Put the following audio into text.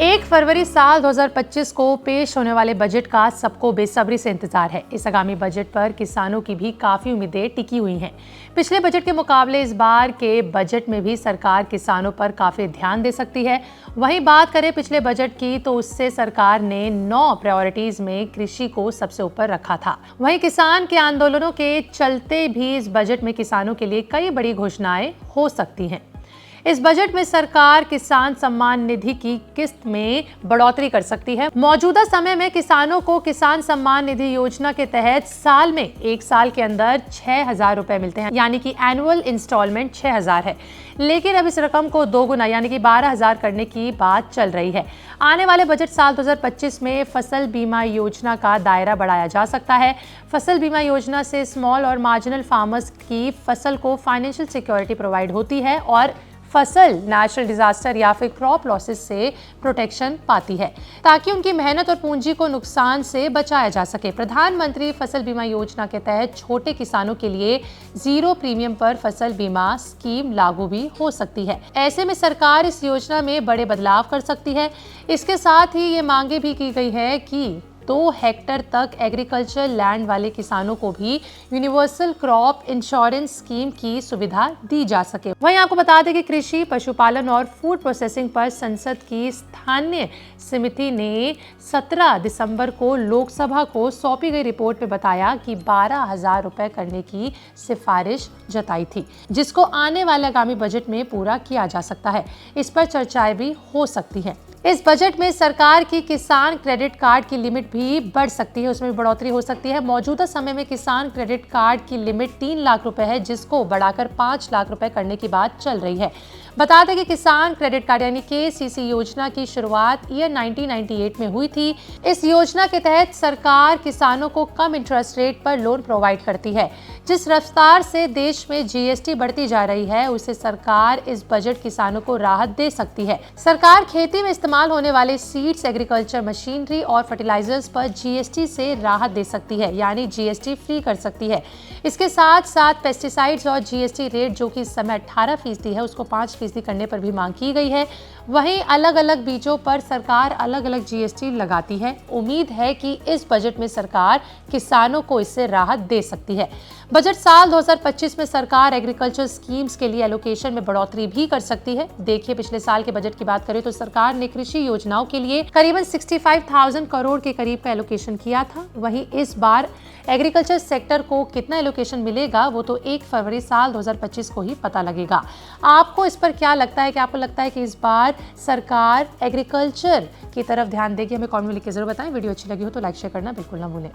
1 फरवरी साल 2025 को पेश होने वाले बजट का सबको बेसब्री से इंतजार है। इस आगामी बजट पर किसानों की भी काफी उम्मीदें टिकी हुई हैं। पिछले बजट के मुकाबले इस बार के बजट में भी सरकार किसानों पर काफी ध्यान दे सकती है। वहीं बात करें पिछले बजट की तो उससे सरकार ने 9 प्रायोरिटीज में कृषि को सबसे ऊपर रखा था। वहीं किसान के आंदोलनों के चलते भी इस बजट में किसानों के लिए कई बड़ी घोषणाएं हो सकती हैं। इस बजट में सरकार किसान सम्मान निधि की किस्त में बढ़ोतरी कर सकती है। मौजूदा समय में किसानों को किसान सम्मान निधि योजना के तहत साल में 1 साल के अंदर 6,000 रुपए मिलते हैं, यानी कि एनुअल इंस्टॉलमेंट 6,000 है। लेकिन अब इस रकम को 2 गुना यानी कि 12,000 करने की बात चल रही है। आने वाले बजट साल 2025 में फसल बीमा योजना का दायरा बढ़ाया जा सकता है। फसल बीमा योजना से स्मॉल और मार्जिनल फार्मर्स की फसल को फाइनेंशियल सिक्योरिटी प्रोवाइड होती है और फसल नेचुरल डिजास्टर या फिर क्रॉप लॉसेस से प्रोटेक्शन पाती है, ताकि उनकी मेहनत और पूंजी को नुकसान से बचाया जा सके। प्रधानमंत्री फसल बीमा योजना के तहत छोटे किसानों के लिए 0 प्रीमियम पर फसल बीमा स्कीम लागू भी हो सकती है। ऐसे में सरकार इस योजना में बड़े बदलाव कर सकती है। इसके साथ ही ये मांगे भी की गई है कि 2 हेक्टेयर तक एग्रीकल्चर लैंड वाले किसानों को भी यूनिवर्सल क्रॉप इंश्योरेंस स्कीम की सुविधा दी जा सके। वहीं आपको बता दें कि कृषि, पशुपालन और फूड प्रोसेसिंग पर संसद की स्थानीय समिति ने 17 दिसंबर को लोकसभा को सौंपी गई रिपोर्ट में बताया कि 12,000 रुपए करने की सिफारिश जताई थी, जिसको आने वाले आगामी बजट में पूरा किया जा सकता है। इस पर चर्चाएं भी हो सकती हैं। इस बजट में सरकार की किसान क्रेडिट कार्ड की लिमिट भी बढ़ सकती है, उसमें भी बढ़ोतरी हो सकती है। मौजूदा समय में किसान क्रेडिट कार्ड की लिमिट 3 लाख रुपए है, जिसको बढ़ाकर 5 लाख रुपए करने की बात चल रही है। बता दें कि किसान क्रेडिट कार्ड यानी KCC योजना की शुरुआत ईयर 1998 में हुई थी। इस योजना के तहत सरकार किसानों को कम इंटरेस्ट रेट पर लोन प्रोवाइड करती है। जिस रफ्तार से देश में GST बढ़ती जा रही है, उससे सरकार इस बजट किसानों को राहत दे सकती है। सरकार खेती में इस्तेमाल होने वाले सीड्स, एग्रीकल्चर मशीनरी और फर्टिलाइजर्स पर GST से राहत दे सकती है, यानी GST फ्री कर सकती है। इसके साथ साथ पेस्टिसाइड्स और GST रेट जो कि इस समय 18% है, उसको 5% करने पर भी मांग की गई है। वहीं अलग अलग बीजों पर सरकार अलग अलग GST लगाती है। उम्मीद है कि इस बजट में सरकार किसानों को इससे राहत दे सकती है। बजट साल 2025 में सरकार एग्रीकल्चर स्कीम्स के लिए एलोकेशन में बढ़ोतरी भी कर सकती है। देखिए, पिछले साल के बजट की बात करें तो सरकार ने कृषि योजनाओं के लिए करीबन 65,000 करोड़ के करीब का एलोकेशन किया था। वहीं इस बार एग्रीकल्चर सेक्टर को कितना एलोकेशन मिलेगा वो तो 1 फरवरी साल 2025 को ही पता लगेगा। आपको इस पर क्या लगता है कि आपको लगता है कि इस बार सरकार एग्रीकल्चर की तरफ ध्यान देगी? हमें कमेंट में लिख के जरूर बताएं। वीडियो अच्छी लगी हो तो लाइक शेयर करना बिल्कुल ना भूलें।